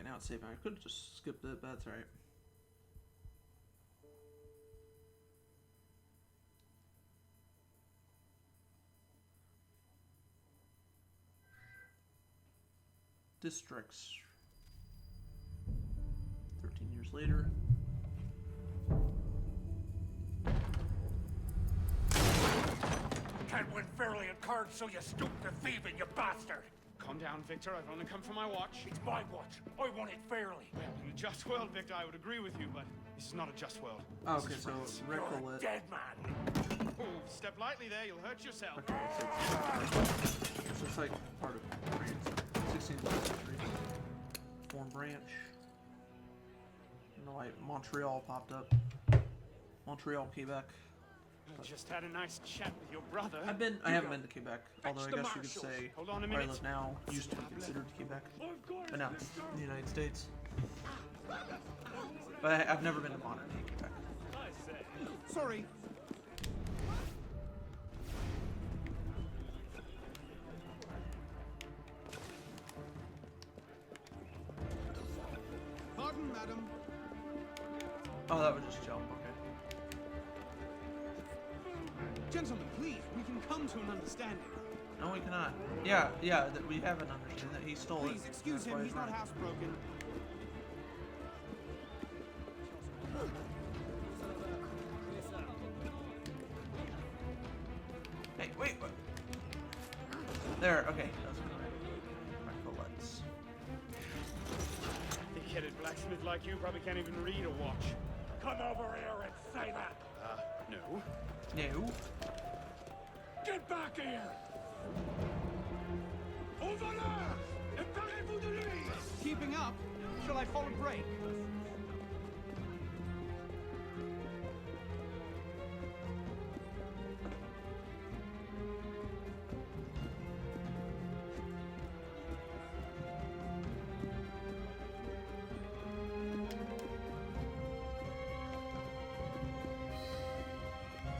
now it's saving. I could have just skipped it, but that's alright. Districts. 13 years later. Can't win fairly at cards, so you stoop to thieving, you bastard! Calm down, Victor. I've only come for my watch. It's my watch. I want it fairly. Well, in a just world, Victor, I would agree with you, but this is not a just world. Oh, okay, so recollect. You're a dead man. Oh, step lightly there. You'll hurt yourself. Okay, so it's like part of France. 16th century. Foreign branch. You know, like Montreal popped up. Montreal, Quebec. I just had a nice chat with your brother. I haven't been to Quebec, although I guess you could say Hold on a where I minute. live now used to be considered Quebec, but now it's the United States. But I've never been to modern day Quebec. Sorry. Pardon, madam. Oh, that was just jump. Okay. Gentlemen, please, we can come to an understanding. No, we cannot. Yeah, that we have an understanding that he stole it. Please excuse That's why him, he's not running. housebroken. Hey, wait, what? There, okay. That was right. Let's. Thick-headed blacksmith like you probably can't even read or watch. Come over here and say that. No. No. Get back here! Au voleur! Emparez-vous de lui! Keeping up? Shall I follow break?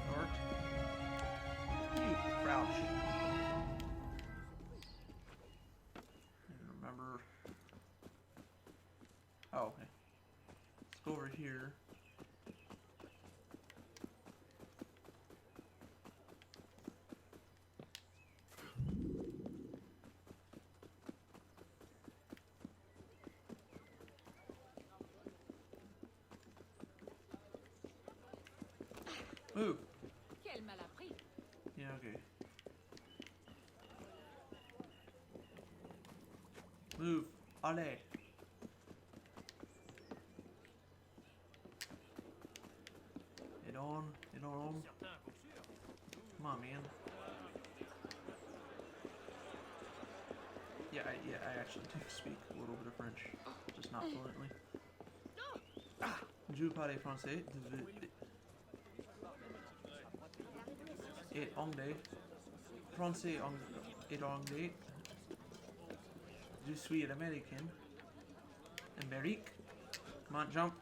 North. You crouch. Remember. Oh, okay. Let's go over here. Move. Quel mal appris. Yeah, okay. Move. Allez. Head on. Head on. Come on, man. Yeah, I actually do speak a little bit of French, just not fluently. Je parle français et anglais. Français et anglais. Je suis an American. Amerique. Come on, jump.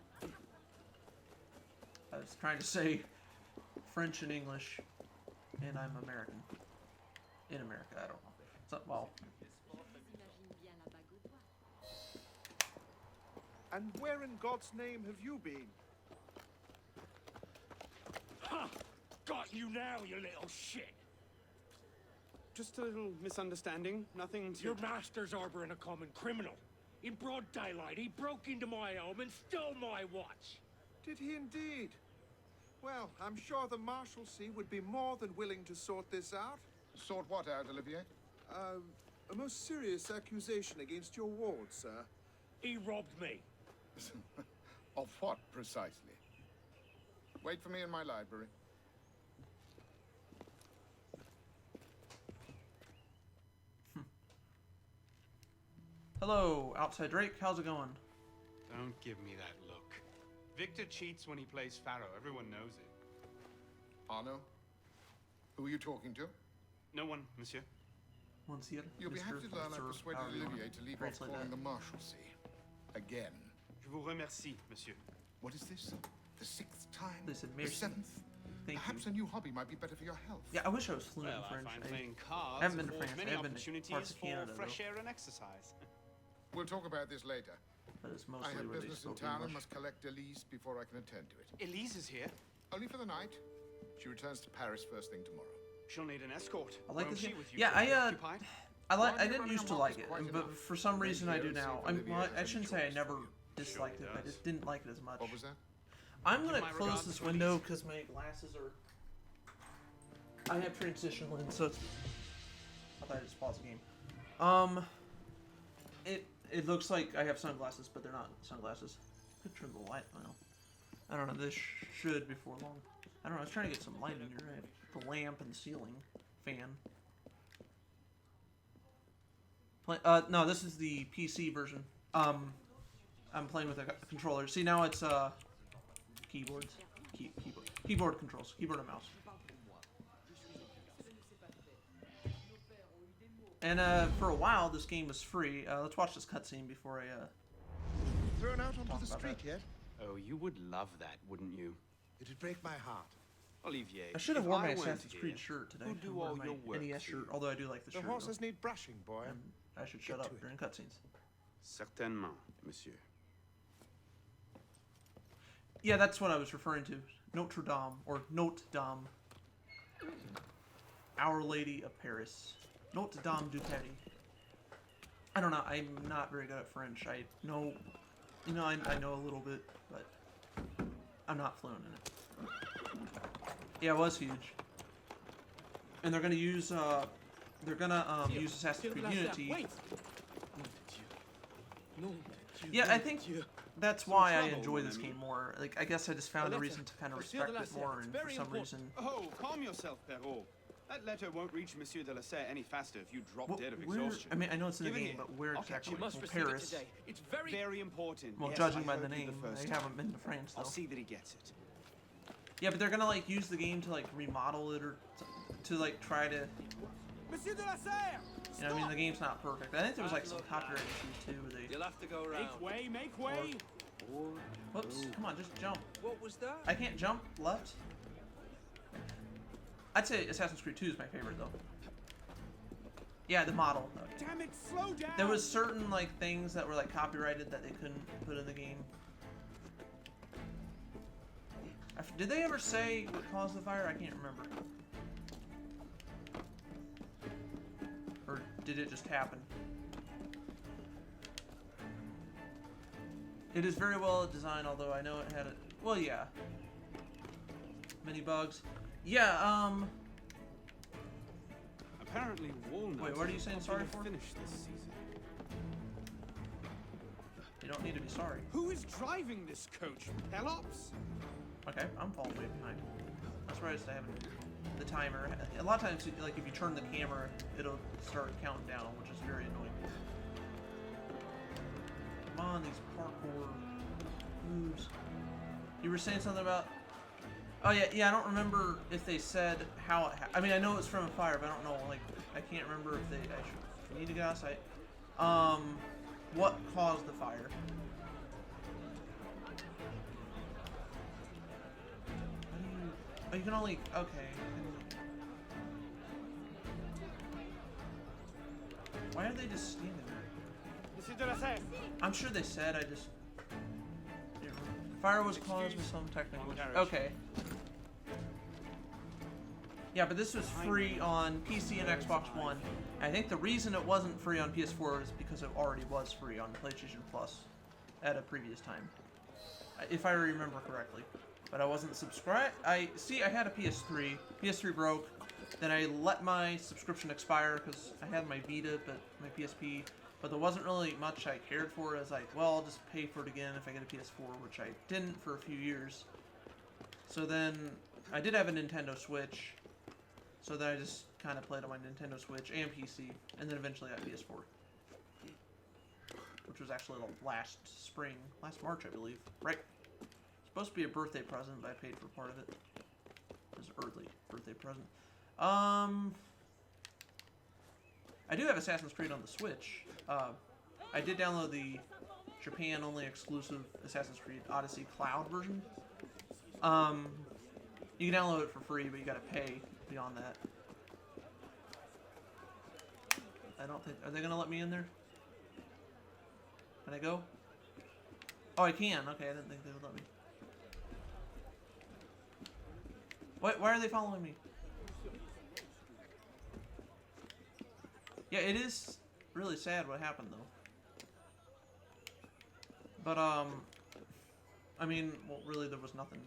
I was trying to say French and English, and I'm American. In America, I don't know. So, well, And where in God's name have you been? Ha! Got you now, you little shit! Just a little misunderstanding. Nothing to... Your master's harboring a common criminal. In broad daylight, he broke into my home and stole my watch. Did he indeed? Well, I'm sure the Marshalsea would be more than willing to sort this out. Sort what out, Olivier? A most serious accusation against your ward, sir. He robbed me. Of what, precisely? Wait for me in my library. hello, Outside Drake. How's it going? Don't give me that look. Victor cheats when he plays Pharaoh. Everyone knows it. Arno? Who are you talking to? No one, monsieur. Monsieur, You'll be happy to learn I Sir, persuaded however you want Olivier to to leave off translate calling that. the Marshalsea. Again. Je vous remercie, monsieur. What is this? The sixth time? Listen, the merci. seventh? Thank Perhaps you. a new hobby might be better for your health. Yeah, I wish I was fluent Well, in I French. find playing cards haven't been to affords France. I many have been to opportunities parts of for Canada, fresh though. air and exercise. We'll talk about this later. but it's I mostly have where they business in spoke town and English. must collect Elise before I can attend to it. Elise is here. Only for the night. She returns to Paris first thing tomorrow. She'll need an escort. I like Won't this she, game. with you Yeah, so preoccupied? I didn't used to like it, but for some reason I do now. Well, I shouldn't say I never disliked it, I just didn't like it as much. What was that? I'm gonna Give my close regards this to window Elise. because my glasses are. I have transition lens, so it's. I thought I just paused the game. It looks like I have sunglasses, but they're not sunglasses. Could trim the light. Well, I don't know. This should before long. I don't know. I was trying to get some light in here. I have the lamp and the ceiling fan. No, this is the PC version. I'm playing with a controller. See, now it's keyboards, keyboard controls, keyboard and mouse. And for a while, this game was free. Let's watch this cutscene before I. Thrown out onto Talk the about street that. yet? Oh, you would love that, wouldn't you? It'd break my heart. Olivier, I should have if worn my I weren't Assassin's here, Creed shirt today. who'd do I'm wearing all my your work NES for shirt, you? although I do like the The shirt. horses need brushing, boy. And I should shut Get up to it. during cutscenes. Certainement, monsieur. Yeah, that's what I was referring to. Notre Dame, or Notre Dame. Our Lady of Paris. Notre Dame du Paris. I don't know, I'm not very good at French. I know, I know a little bit, but I'm not fluent in it. Yeah, it was huge. And they're gonna use, use Assassin's Creed Unity. Wait. Yeah, I think that's why I enjoy this game more. Like, I guess I just found a reason to kind of respect it more, and for some reason... Oh, calm yourself, Perrault. That letter won't reach Monsieur de la Serre any faster if you drop dead of Where, exhaustion. I mean, I know it's in the Give it game, here. but where I'll catch exactly? you. Well, Must receive it Paris. today. It's very Very important. Well, Yes, judging I by the heard you name, first I time. haven't been to France, though. I'll see that he gets it. Yeah, but they're gonna, like, use the game to, like, remodel it, or to like, try to... Monsieur de la Serre! You know, I mean, the game's not perfect. I think there was, like, some copyright issues, too, where they... You'll have to go around. Make way! Whoops, come on, just jump. What was that? I can't jump left. I'd say Assassin's Creed 2 is my favorite, though. Yeah, the model. Damn it, slow down! There was certain, like, things that were, like, copyrighted that they couldn't put in the game. Did they ever say what caused the fire? I can't remember. Or did it just happen? It is very well designed, although I know it had a... Well, yeah. Many bugs. Yeah, Apparently, Walnut. Wait, what are you saying sorry for? Finish this season. You don't need to be sorry. Who is driving this coach? Pelops? Okay, I'm falling way behind. That's where I just have the timer. A lot of times, like, if you turn the camera, it'll start counting down, which is very annoying. Come on, these parkour moves. You were saying something about... Oh, yeah, I don't remember if they said how it I mean, I know it's from a fire, but I don't know, like, I can't remember if they... I need to get outside. What caused the fire? How do you... Oh, you can only... Okay. Why are they just standing there? Monsieur de la Serre! I'm sure they said, I just... Fire was caused with some technical issue. Okay. Yeah, but this was free on PC and Xbox One. I think the reason it wasn't free on PS4 is because it already was free on PlayStation Plus at a previous time. If I remember correctly. But I wasn't subscribed. I had a PS3. PS3 broke. Then I let my subscription expire because I had my Vita, but my PSP. But there wasn't really much I cared for. As like, well, I'll just pay for it again if I get a PS4, which I didn't for a few years. So then I did have a Nintendo Switch. So then I just kind of played on my Nintendo Switch and PC, and then eventually got PS4. Which was actually last spring, last March, I believe. Right? Supposed to be a birthday present, but I paid for part of it. It was an early birthday present. I do have Assassin's Creed on the Switch. I did download the Japan-only exclusive Assassin's Creed Odyssey Cloud version. You can download it for free, but you gotta pay beyond that. I don't think... Are they gonna let me in there? Can I go? Oh, I can. Okay, I didn't think they would let me. Why are they following me? Yeah, it is really sad what happened, though. But, I mean, well, really, there was nothing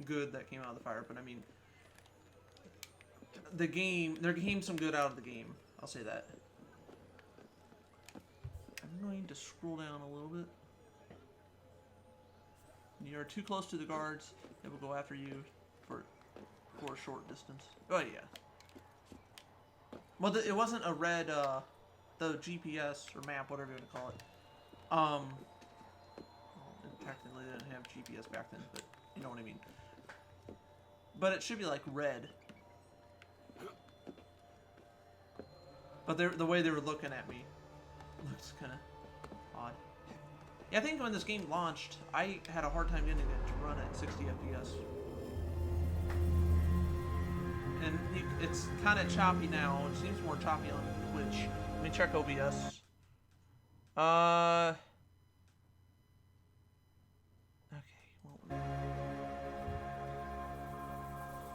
good that came out of the fire, but I mean, there came some good out of the game. I'll say that. I'm going to scroll down a little bit. You are too close to the guards. They will go after you for a short distance. Oh, yeah. Well, it wasn't a red, the GPS or map, whatever you want to call it. Well, technically they didn't have GPS back then, but you know what I mean. But it should be like red. But the way they were looking at me looks kind of odd. Yeah, I think when this game launched, I had a hard time getting it to run at 60 FPS. And it's kind of choppy now. It seems more choppy on Twitch. Let me check OBS. Okay.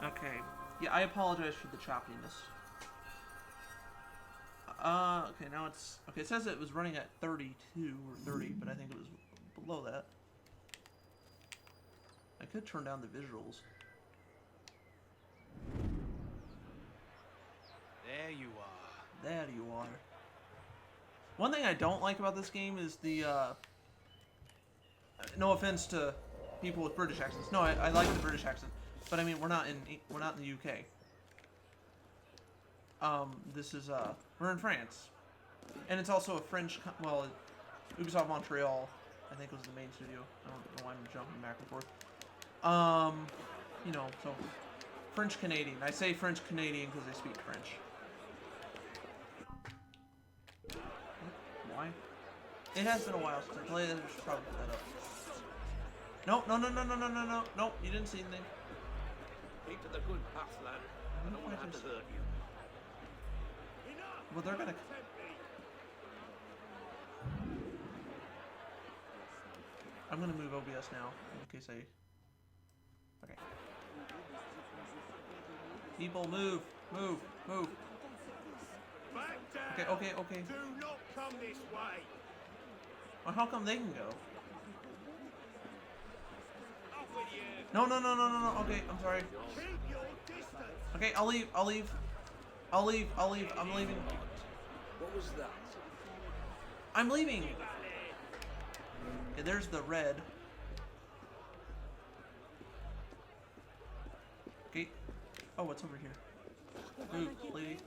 Okay. Yeah, I apologize for the choppiness. Okay, now it's... Okay, it says it was running at 32 or 30, but I think it was below that. I could turn down the visuals. There you are. There you are. One thing I don't like about this game is the, no offense to people with British accents. No, I like the British accent, but I mean we're not in the UK. This is we're in France, and it's also a French. Well, Ubisoft Montreal, I think was the main studio. I don't know why I'm jumping back and forth. You know, so French Canadian. I say French Canadian because they speak French. Why? It has been a while since I played it. I should probably put that up. No, you didn't see anything. Keep to the good path, lad. I don't want to have to hurt you. Well, they're gonna... I'm gonna move OBS now, in case I... Okay. People, move! Back down. Okay. Do not come this way. Well, how come they can go? Up with you. No. Okay, I'm sorry. Keep your distance. Okay, I'll leave. I'm leaving. What was that? I'm leaving. Okay, there's the red. Okay. Oh, what's over here? Move, lady.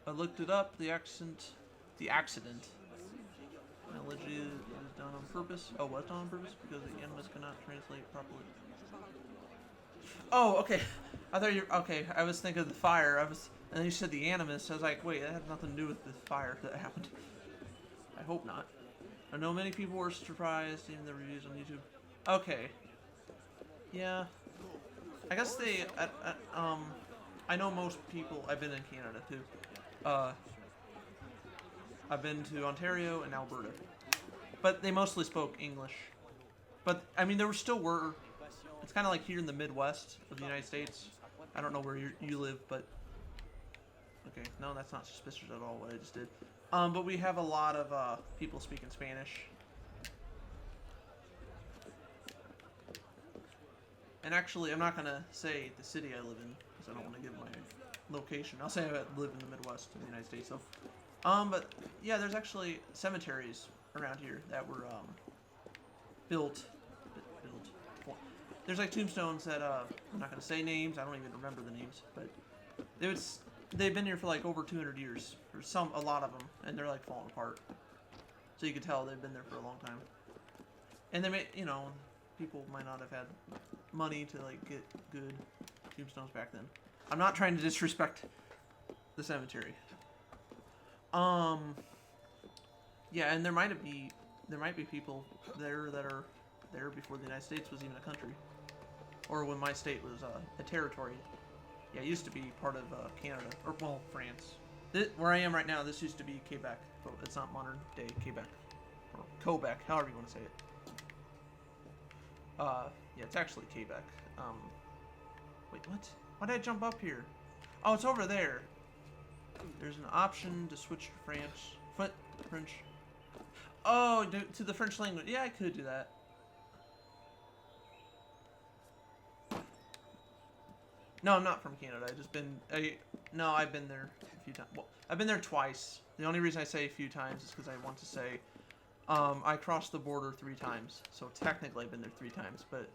I looked it up. The accident. Allegedly is done on purpose. Oh, what's done on purpose? Because the animus cannot translate properly. Oh, okay. I thought you. Okay, I was thinking of the fire. And then you said the animus. I was like, wait, that had nothing to do with the fire that happened. I hope not. I know many people were surprised in the reviews on YouTube. Okay. Yeah. I guess they. I know most people. I've been in Canada too. I've been to Ontario and Alberta, but they mostly spoke English. But I mean, there still were. It's kind of like here in the Midwest of the United States. I don't know where you live, but okay, no, that's not suspicious at all. What I just did. But we have a lot of people speaking Spanish. And actually, I'm not gonna say the city I live in because I don't want to give my location. I'll say I live in the Midwest of the United States. So, but yeah, there's actually cemeteries around here that were built. There's like tombstones that I'm not gonna say names. I don't even remember the names, but they've been here for like over 200 years, or a lot of them, and they're like falling apart. So you can tell they've been there for a long time. And they may, you know, people might not have had money to like get good tombstones back then. I'm not trying to disrespect the cemetery. Yeah, and there might be people there that are there before the United States was even a country, or when my state was a territory. Yeah, it used to be part of Canada, or well, France. Where I am right now, this used to be Quebec, but it's not modern day Quebec. Or Quebec, however you want to say it. Yeah, it's actually Quebec. Wait, what? Why did I jump up here? Oh, it's over there. There's an option to switch to French. Oh, to the French language. Yeah, I could do that. No, I'm not from Canada. I've been there a few times. Well, I've been there twice. The only reason I say a few times is because I want to say I crossed the border 3 times. So technically I've been there 3 times. But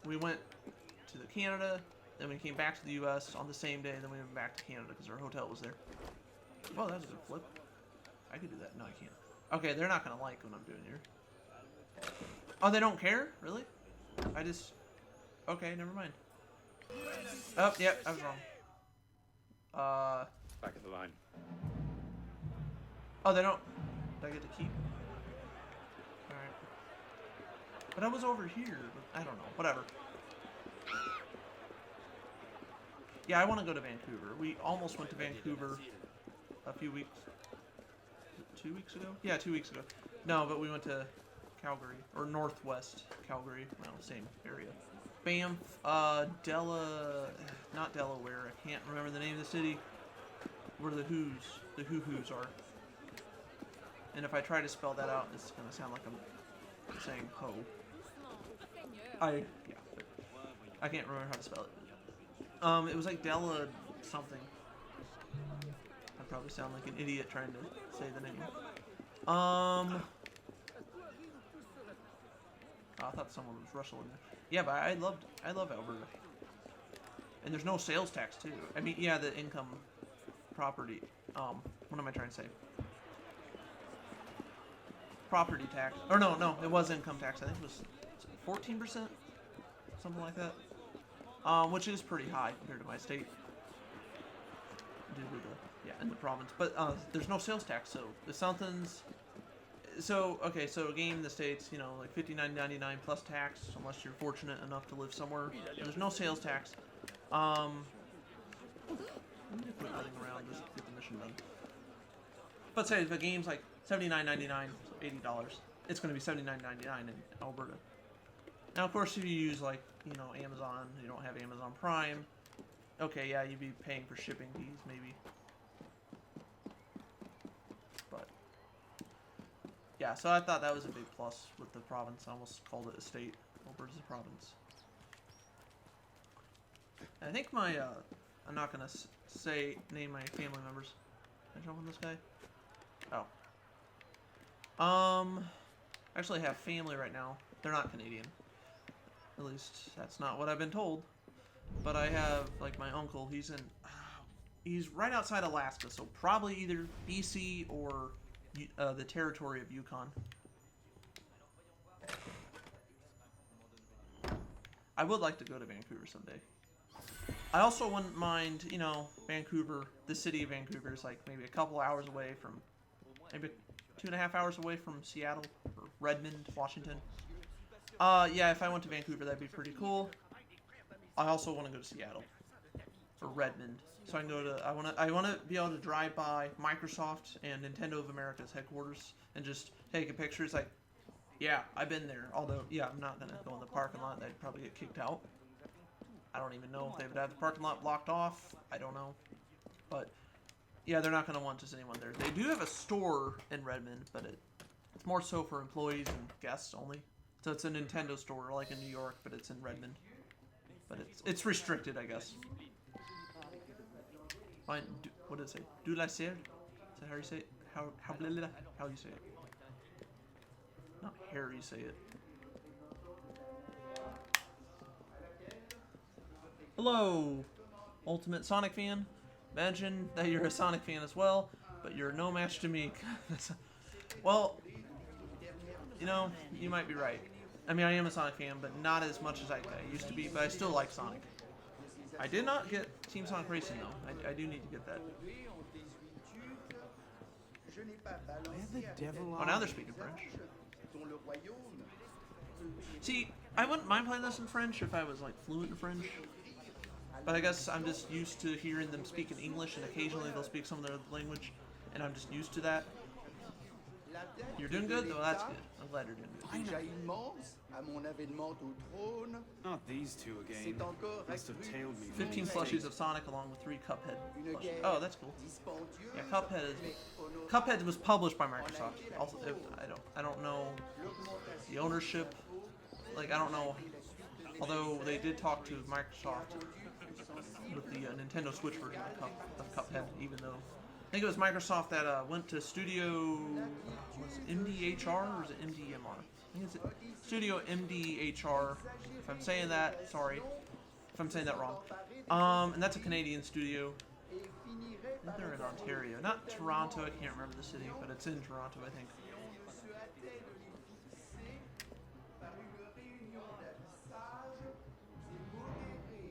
we went to Canada, then we came back to the U.S. on the same day, then we went back to Canada because our hotel was there. Oh, that was a flip. I could do that. No, I can't. Okay, they're not going to like what I'm doing here. Oh, they don't care? Really? Okay, never mind. Oh, yep, I was wrong. Back of the line. Oh, they don't... Do I get to keep? Alright. But I was over here. But I don't know. Whatever. Yeah, I want to go to Vancouver. We almost went to Vancouver a few weeks... 2 weeks ago? Yeah, 2 weeks ago. No, but we went to Calgary. Or Northwest Calgary. Well, same area. Banff, not Delaware, I can't remember the name of the city, where the hoo-hoos are. And if I try to spell that out, it's going to sound like I'm saying ho. I can't remember how to spell it. It was like Della something. I probably sound like an idiot trying to say the name. I thought someone was rustling there. Yeah, but I love Alberta. And there's no sales tax too. I mean, yeah, the income property. What am I trying to say? Property tax. Or no, it was income tax. I think it was 14%, something like that. Which is pretty high compared to my state. Due to in the province. But there's no sales tax, so if something's so a game in the States, you know, like $59.99 plus tax, unless you're fortunate enough to live somewhere. There's no sales tax. I'm gonna quit running around, just get the mission done. But say if a game's like $79.99, $80, it's gonna be $79.99 in Alberta. Now, of course, if you use like, you know, Amazon, you don't have Amazon Prime. Okay, yeah, you'd be paying for shipping fees, maybe. But yeah, so I thought that was a big plus with the province. I almost called it a state. Alberta's a province. I think my, I'm not gonna name my family members. Can I jump on this guy? Oh. Actually I have family right now. They're not Canadian. At least, that's not what I've been told. But I have, like, my uncle, he's right outside Alaska, so probably either BC or the territory of Yukon. I would like to go to Vancouver someday. I also wouldn't mind, you know, Vancouver, the city of Vancouver is like maybe a couple hours away from, maybe 2.5 hours away from Seattle, or Redmond, Washington. Yeah, if I went to Vancouver, that'd be pretty cool. I also want to go to Seattle, or Redmond, so I can go to, I want to be able to drive by Microsoft and Nintendo of America's headquarters and just take a picture. It's like, yeah, I've been there. Although, yeah, I'm not gonna go in the parking lot. They'd probably get kicked out. I don't even know if they would have the parking lot blocked off. I don't know, but yeah, they're not gonna want just anyone there. They do have a store in Redmond, but it's more so for employees and guests only. So it's a Nintendo store, like in New York, but it's in Redmond. But it's restricted, I guess. Fine. What does it say? Du la serre? Is that how you say it? How you say it? Not how you say it. Hello, Ultimate Sonic fan. Imagine that you're a Sonic fan as well, but you're no match to me. Well, you know, you might be right. I mean, I am a Sonic fan, but not as much as I used to be, but I still like Sonic. I did not get Team Sonic Racing, though. I do need to get that. Oh, now they're speaking French. See, I wouldn't mind playing this in French if I was, like, fluent in French. But I guess I'm just used to hearing them speak in English, and occasionally they'll speak some of their language, and I'm just used to that. You're doing good? Well, that's good. I'm glad you're doing good. Déjà immense, à mon avènement au trône. Not these two again. C'est encore Must have tailed me. 15 plushies of Sonic along with 3 Cuphead plushies. Oh, that's cool. dispendieuse, Yeah, Cuphead is. mais honorable. Cuphead was published by Microsoft. Also, I don't know the ownership. Like I don't know. Although they did talk to Microsoft with the Nintendo Switch version of Cuphead, even though I think it was Microsoft that went to Studio what's it, MDHR or is it MDMR? I think it's Studio MDHR. If I'm saying that, sorry if I'm saying that wrong. And that's a Canadian studio. I think they're in Ontario, not Toronto. I can't remember the city, but it's in Toronto, I think.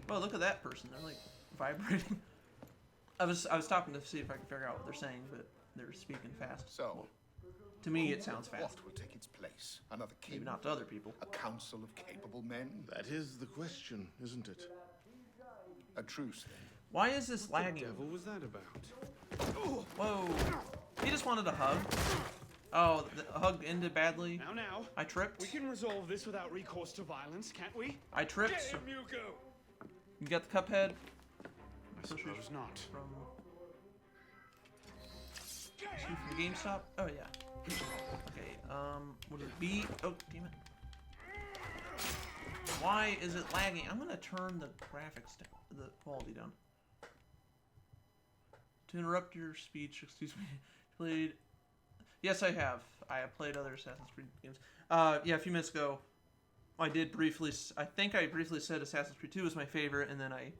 Oh, look at that person. They're like vibrating. I was stopping to see if I could figure out what they're saying, but they're speaking fast. So, To me, it sounds fast. what will take its place? Another king? Maybe not to other people. A council of capable men? That is the question, isn't it? A truce, then. Why is this lagging? What was that about? Whoa. He just wanted a hug. Oh, the hug ended badly. Now, I tripped. we can resolve this without recourse to violence, can't we? I tripped. Get him, Hugo! You got the Cuphead I suppose not. from GameStop? Oh, yeah. Okay, what is it? B? Oh, damn it. Why is it lagging? I'm gonna turn the graphics down, the quality down. To interrupt your speech, excuse me. Played. Yes, I have. I have played other Assassin's Creed games. Yeah, a few minutes ago, I did briefly. I think I briefly said Assassin's Creed 2 was my favorite, and then I,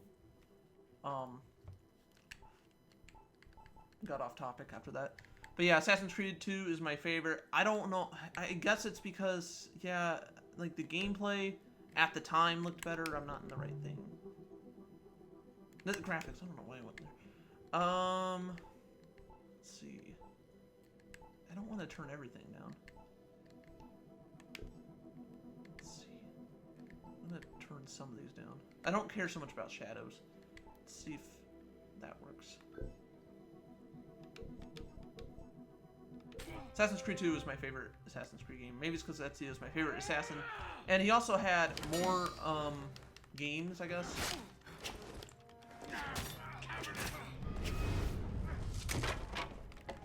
got off topic after that. But yeah, Assassin's Creed 2 is my favorite. I don't know. I guess it's because, yeah, like the gameplay at the time looked better. I'm not in the right thing. The graphics, I don't know why I went there. Let's see. I don't want to turn everything down. Let's see. I'm going to turn some of these down. I don't care so much about shadows. Let's see if that works. Assassin's Creed 2 is my favorite Assassin's Creed game. Maybe it's because Ezio is my favorite assassin. And he also had more games, I guess.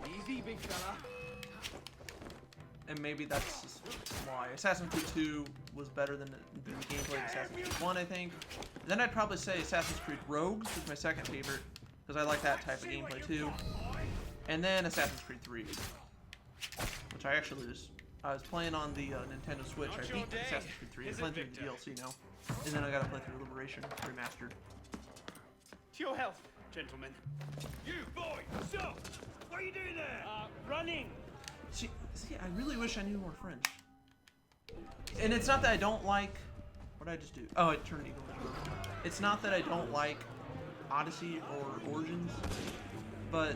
Easy, big fella. And maybe that's just why. Assassin's Creed 2 was better than the gameplay of Assassin's Creed 1, I think. And then I'd probably say Assassin's Creed Rogues is my second favorite, because I like that type of gameplay too. And then Assassin's Creed 3, which I actually I was playing on the Nintendo Switch. I beat Assassin's Creed 3. I'm playing through the DLC now. And then I gotta play through Liberation Remastered. To your health, gentlemen. You, boy! Stop! What are you doing there? Running! See, I really wish I knew more French. And it's not that I don't like... What did I just do? Oh, I turned Eagle. It's not that I don't like Odyssey or Origins, but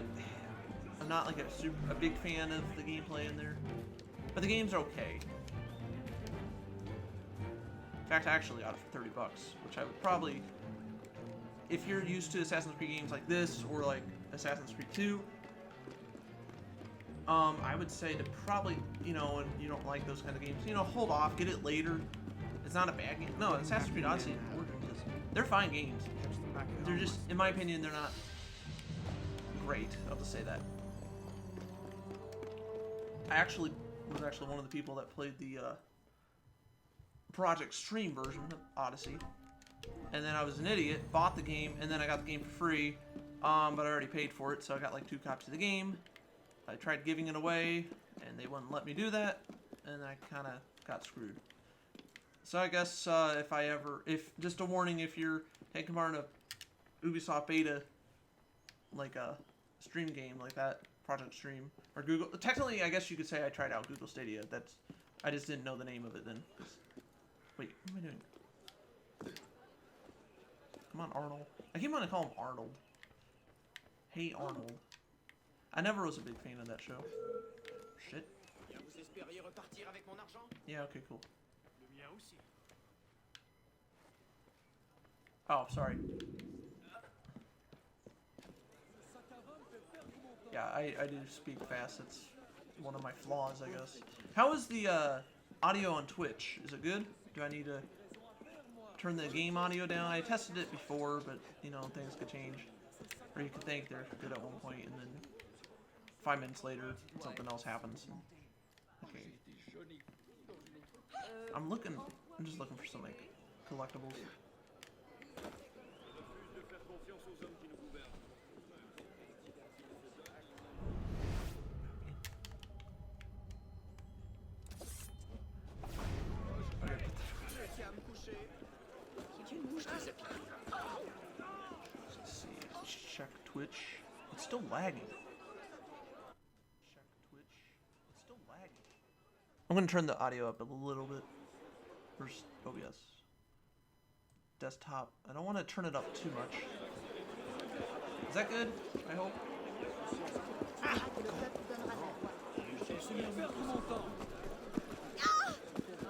I'm not like a big fan of the gameplay in there. But the games are okay. In fact, I actually got it for $30, which I would probably... If you're used to Assassin's Creed games like this, or like Assassin's Creed 2, I would say to probably, you know, when you don't like those kind of games, you know, hold off, get it later. It's not a bad game. No, Assassin's Creed Odyssey and Origins, they're fine games. They're just, in my opinion, they're not great. I'll just say that. I actually was one of the people that played the Project Stream version of Odyssey. And then I was an idiot, bought the game, and then I got the game for free, but I already paid for it, so I got like 2 copies of the game. I tried giving it away, and they wouldn't let me do that, and I kind of got screwed. So I guess just a warning, if you're taking part in a Ubisoft beta, like a stream game like that, Project Stream, or Google, technically I guess you could say I tried out Google Stadia. I just didn't know the name of it then. Wait, what am I doing? Come on, Arnold. I keep wanting to call him Arnold. Hey, Arnold. I never was a big fan of that show. Shit. Yeah, okay, cool. Oh, sorry. Yeah, I do speak fast. It's one of my flaws, I guess. How is the audio on Twitch? Is it good? Do I need to turn the game audio down? I tested it before, but, you know, things could change. Or you could think they're good at one point, and then 5 minutes later, something else happens. Okay. I'm just looking for some, like, collectibles. Let's see. Check Twitch. It's still lagging. Check Twitch. It's still lagging. I'm gonna turn the audio up a little bit. First, OBS. Desktop. I don't want to turn it up too much. Is that good? I hope.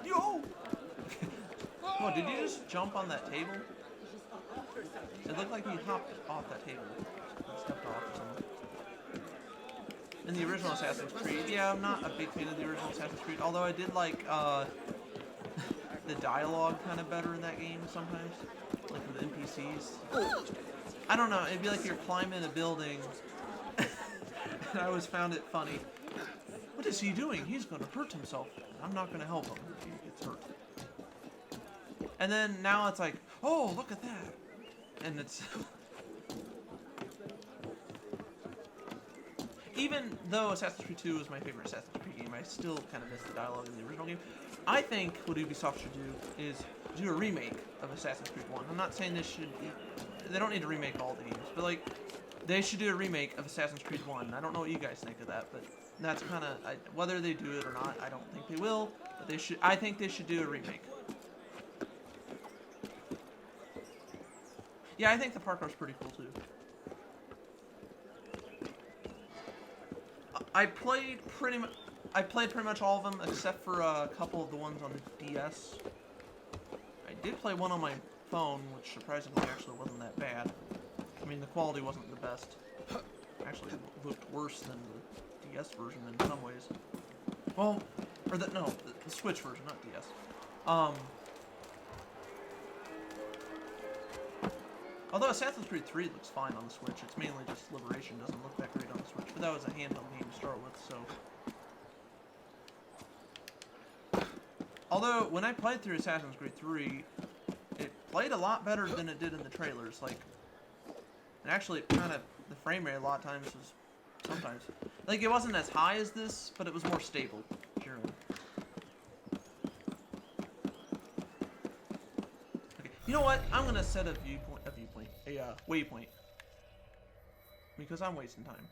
Yo! Oh, did you just jump on that table? It looked like he hopped off that table and stepped off or something. In the original Assassin's Creed, yeah, I'm not a big fan of the original Assassin's Creed, although I did like the dialogue kind of better in that game sometimes, like with NPCs. I don't know, it'd be like you're climbing a building, and I always found it funny. What is he doing? He's going to hurt himself. I'm not going to help him if he gets hurt. And then now it's like, oh, look at that. And it's... Even though Assassin's Creed 2 is my favorite Assassin's Creed game, I still kind of miss the dialogue in the original game. I think what Ubisoft should do is do a remake of Assassin's Creed 1. I'm not saying they don't need to remake all the games, but like, they should do a remake of Assassin's Creed 1. I don't know what you guys think of that, but that's kind of, whether they do it or not, I don't think they will, but they should. I think they should do a remake. Yeah, I think the parkour's pretty cool too. I played pretty much all of them except for a couple of the ones on the DS. I did play one on my phone, which surprisingly actually wasn't that bad. I mean, the quality wasn't the best. Actually, it looked worse than the DS version in some ways. Well, or the Switch version, not DS. Although Assassin's Creed 3 looks fine on the Switch, it's mainly just Liberation doesn't look that great on the Switch, but that was a handheld game to start with, so... Although, when I played through Assassin's Creed 3, it played a lot better than it did in the trailers, like... And actually, it kind of, the frame rate a lot of times was, sometimes... Like, it wasn't as high as this, but it was more stable, generally. Okay, you know what? I'm gonna set a waypoint. Because I'm wasting time.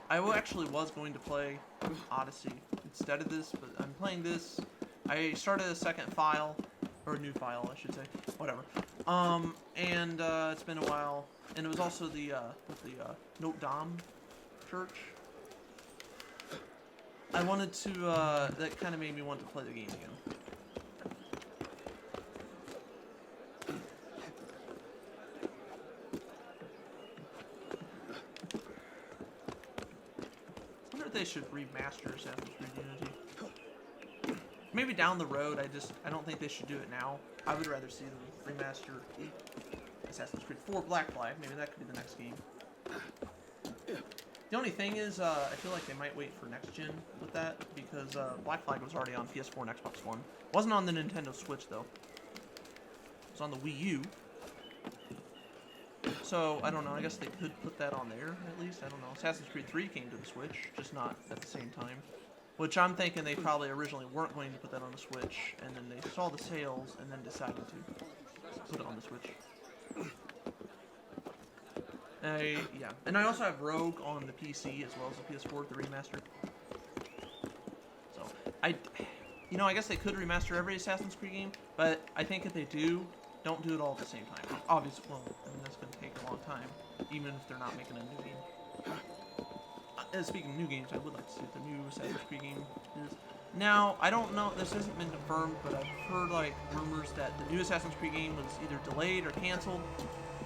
I actually was going to play Odyssey instead of this, but I'm playing this. I started a second file, or a new file, I should say. Whatever. And it's been a while. And it was also the Notre Dame church. I wanted to, that kind of made me want to play the game again. I wonder if they should remaster Assassin's Creed Unity. Maybe down the road, I don't think they should do it now. I would rather see them remaster Assassin's Creed 4 Black Flag. Maybe that could be the next game. The only thing is, I feel like they might wait for next gen with that, because Black Flag was already on PS4 and Xbox One. Wasn't on the Nintendo Switch, though. It was on the Wii U. So, I don't know, I guess they could put that on there, at least. I don't know. Assassin's Creed 3 came to the Switch, just not at the same time. Which I'm thinking they probably originally weren't going to put that on the Switch, and then they saw the sales, and then decided to put it on the Switch. Yeah, and I also have Rogue on the PC as well as the PS4, the remaster. So, I guess they could remaster every Assassin's Creed game, but I think if they do, don't do it all at the same time. Obviously, well, I mean, that's going to take a long time, even if they're not making a new game. Speaking of new games, I would like to see what the new Assassin's Creed game is. Now, I don't know, this hasn't been confirmed, but I've heard, like, rumors that the new Assassin's Creed game was either delayed or canceled.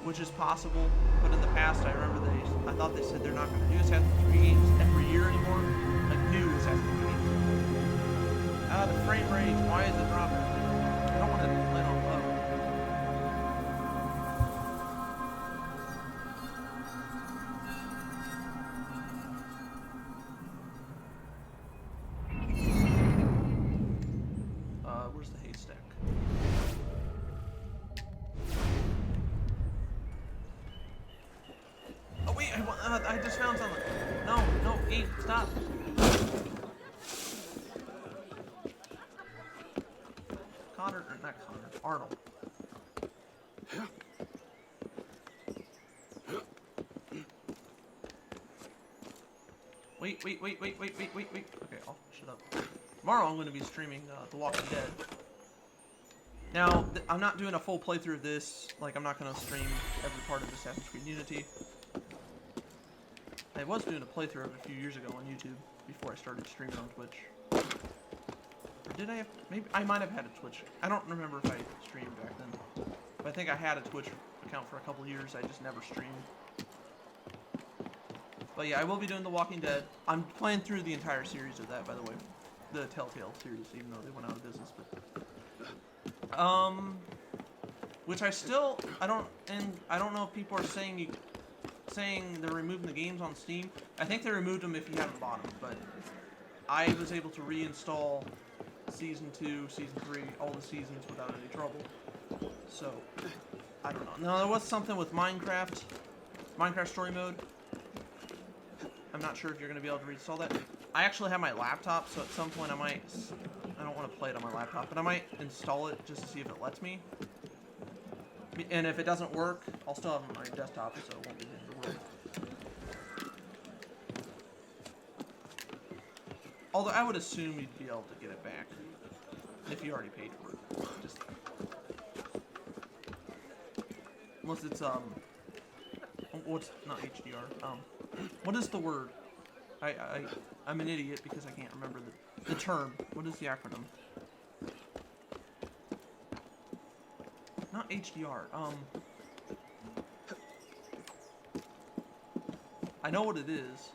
which is possible. But in the past, I remember I thought they said they're not going to do Assassin's Creed games every year anymore, like new Assassin's Creed games. The frame rate, why is it dropping? I don't want to play it on low. Where's the haystack? Oh wait, I just found something. No, game, stop. Connor, or not Connor, Arnold. Wait. Okay, I'll shut up. Tomorrow I'm going to be streaming The Walking Dead. Now, I'm not doing a full playthrough of this. Like, I'm not going to stream every part of Assassin's Creed Unity. I was doing a playthrough of it a few years ago on YouTube before I started streaming on Twitch. Or did I have... Maybe I might have had a Twitch. I don't remember if I streamed back then. But I think I had a Twitch account for a couple years. I just never streamed. But yeah, I will be doing The Walking Dead. I'm playing through the entire series of that, by the way. The Telltale series, even though they went out of business. But which I don't know if people are saying they're removing the games on Steam. I think they removed them if you haven't bought them, but I was able to reinstall Season 2, Season 3, all the seasons without any trouble. So, I don't know. Now, there was something with Minecraft Story Mode. I'm not sure if you're going to be able to reinstall that. I actually have my laptop, so at some point I don't want to play it on my laptop, but I might install it just to see if it lets me. And if it doesn't work, I'll still have it on my desktop, so it won't be the end of the world. Although I would assume you'd be able to get it back if you already paid for it. Just unless it's what's not HDR? What is the word? I'm an idiot because I can't remember the term. What is the acronym? Not HDR. I know what it is.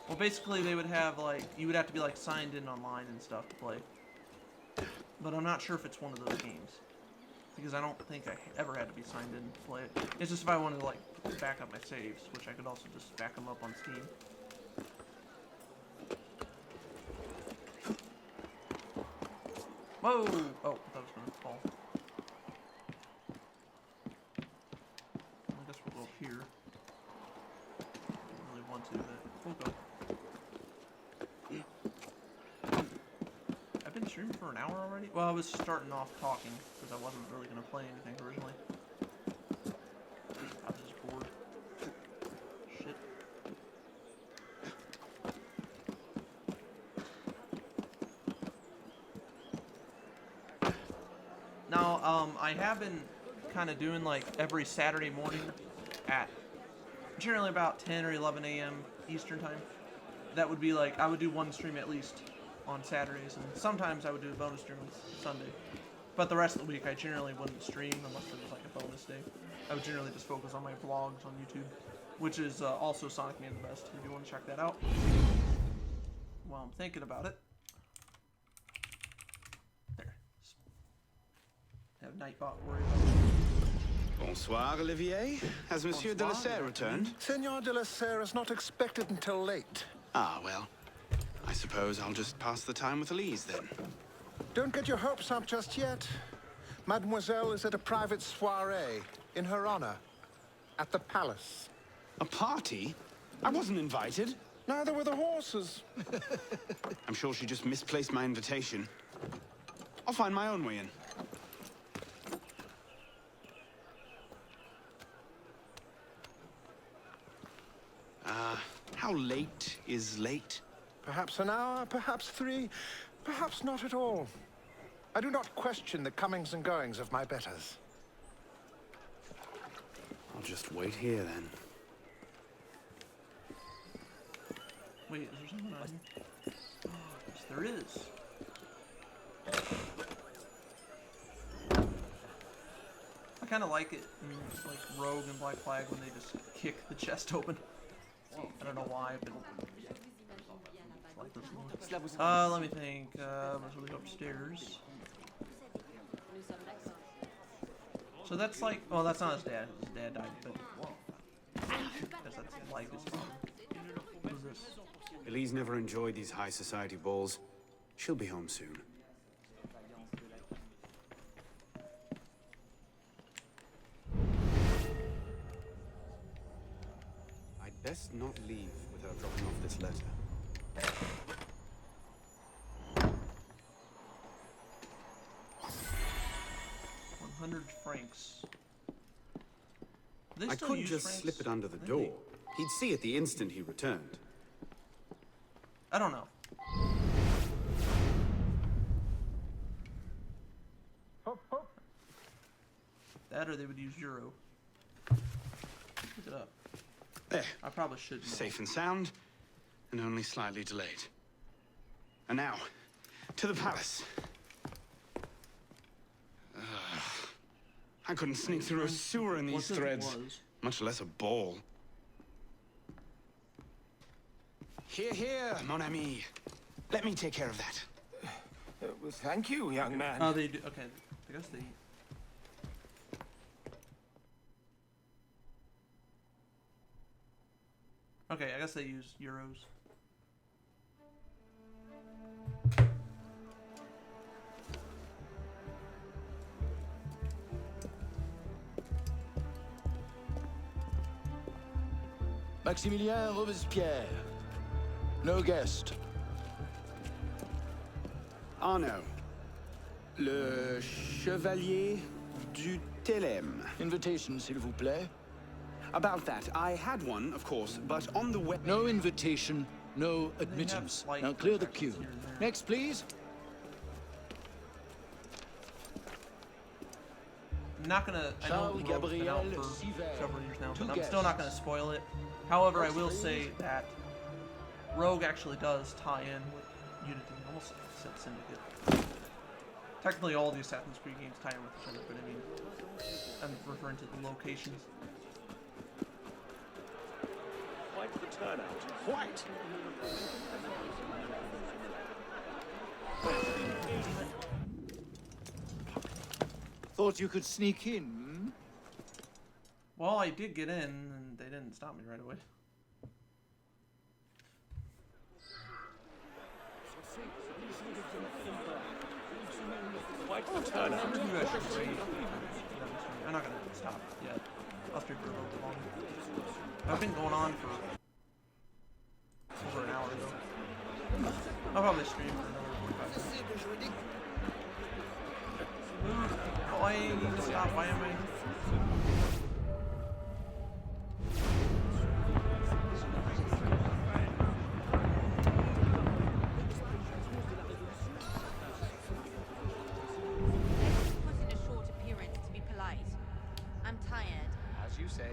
Well, basically they would have you would have to be signed in online and stuff to play. But I'm not sure if it's one of those games. Because I don't think I ever had to be signed in to play it. It's just if I wanted to back up my saves, which I could also just back them up on Steam. Whoa! Oh, I thought I was gonna fall. I guess we'll go up here. Don't really want to, but we'll go. I've been streaming for an hour already? Well, I was starting off talking, because I wasn't really gonna play anything originally. I was just bored. Shit. Now, I have been kind of doing every Saturday morning at generally about 10 or 11 a.m. Eastern time. That would be I would do one stream at least on Saturdays, and sometimes I would do a bonus stream on Sunday. But the rest of the week, I generally wouldn't stream unless there was a bonus day. I would generally just focus on my vlogs on YouTube, which is also SonicmanTheBest, if you want to check that out. While I'm thinking about it. There. Have Nightbot worry about it. Bonsoir, Olivier. Has Monsieur de la Serre returned? Senor de la Serre is not expected until late. Ah, well. I suppose I'll just pass the time with Elise, then. Don't get your hopes up just yet. Mademoiselle is at a private soirée in her honor at the palace. A party? I wasn't invited. Neither were the horses. I'm sure she just misplaced my invitation. I'll find my own way in. How late is late? Perhaps an hour, perhaps 3, perhaps not at all. I do not question the comings and goings of my betters. I'll just wait here, then. Wait, is there something on here? Oh, yes, there is. kind of like it in like Rogue and Black Flag when they just kick the chest open. I don't know why, but let me think. Let's really go upstairs. So that's like, well, that's not his dad. His dad died, but because that's like his father. What is this? Elise never enjoyed these high society balls. She'll be home soon. I'd best not leave without dropping off this letter. 100 francs. I couldn't just slip it under the door. He'd see it the instant he returned. I don't know. That or they would use euro. Look it up. There. I probably should know. Safe and sound, and only slightly delayed. And now, to the palace. I couldn't sneak through a sewer in these threads, much less a ball. Here, here, mon ami. Let me take care of that. Well, thank you, young man. Oh, they do. Okay, I guess they. Okay, I guess they use euros. Maximilien Robespierre. No guest. Arno. Le Chevalier du Télème. Invitation, s'il vous plaît. About that, I had one, of course, but on the way... No invitation, no admittance. Now clear the queue. Next, please. I'm not gonna. I know Rogue's been out for several years now, but I'm still not gonna spoil it. However, I will say that Rogue actually does tie in with Unity. I almost said Syndicate. Technically, all the Assassin's Creed games tie in with each other, but I mean, I'm referring to the locations. Quite the turnout. Quite. Thought you could sneak in. Well, I did get in, and they didn't stop me right away. Quite the turnout. I'm not gonna stop yet. I'll stream for a little bit longer. I've been going on for over an hour though. I'll probably stream for another 45 minutes. Oh, I need to stop. Why am I? Put in a short appearance to be polite. I'm tired. As you say.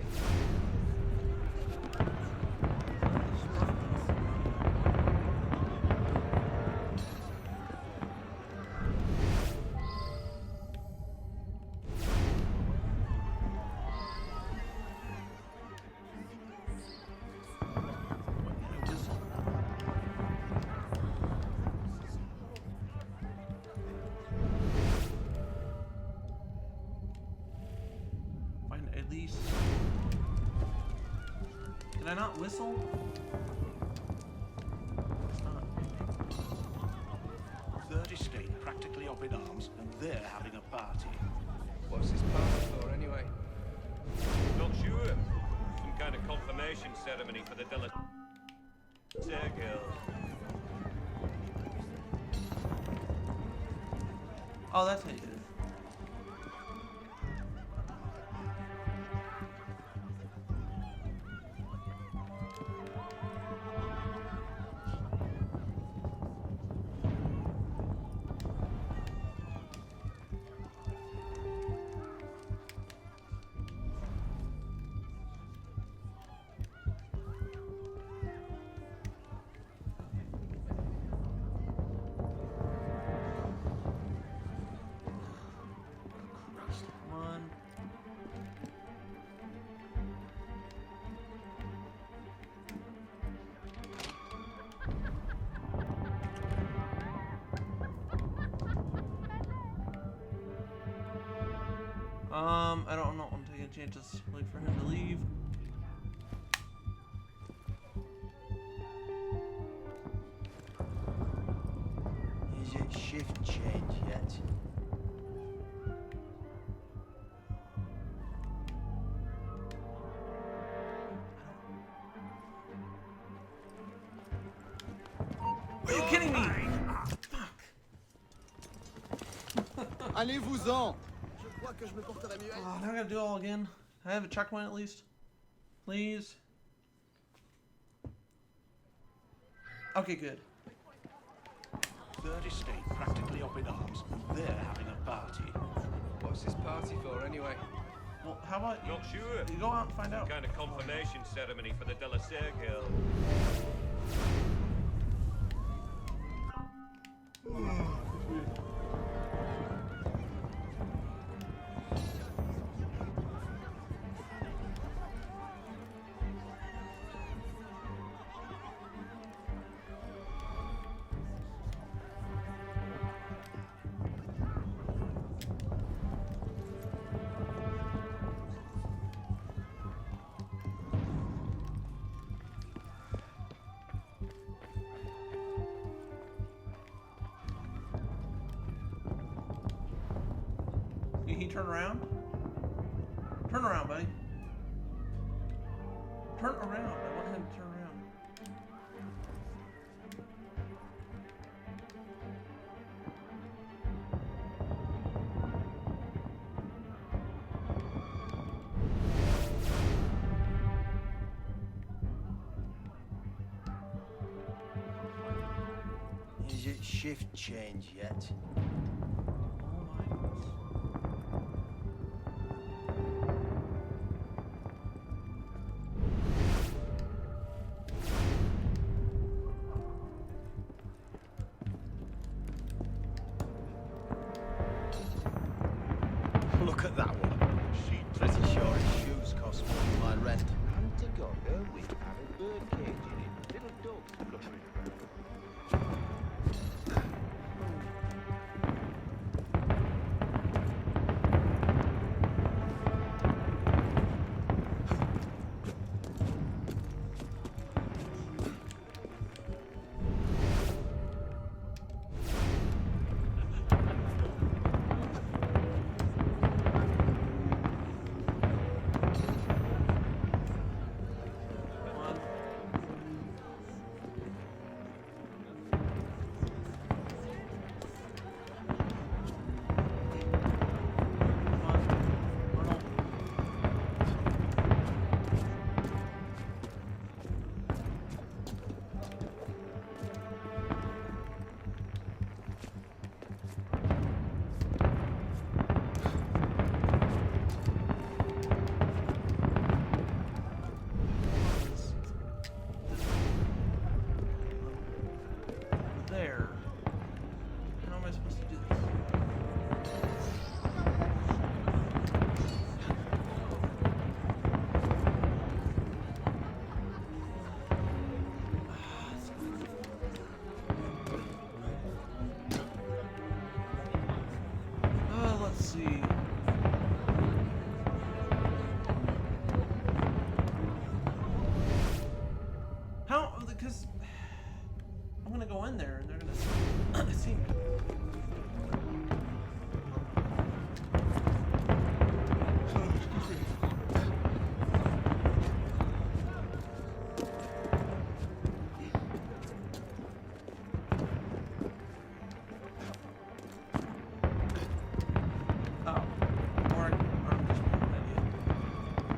Find at least. Can I not whistle? It's not. Third estate practically up in arms, and they're having a party. What's this party for, anyway? Not sure. Some kind of confirmation ceremony for the Delaware girl. Oh, that's how you do it. I don't know. I'm taking chances. Wait for him to leave. Is it shift change yet? Are you kidding me? Allez-vous-en! Oh, now I gotta do it all again. I have a checkpoint at least. Please. Okay, good. Third estate practically up in arms, and they're having a party. What's this party for, anyway? Well, how about you? Not sure. You go out and find out. Kind of confirmation ceremony for the De La Serre girl. Can he turn around? Turn around, buddy. Turn around. I want him to turn around. Is it shift change yet? Look at that one. She's pretty sure his shoes cost more than my rent. And together we have a bird cage in it. Little dogs fluttering around. There. How am I supposed to do this? Let's see. How? Because I'm gonna go in there and they're gonna see me. Oh, or I'm just an idiot.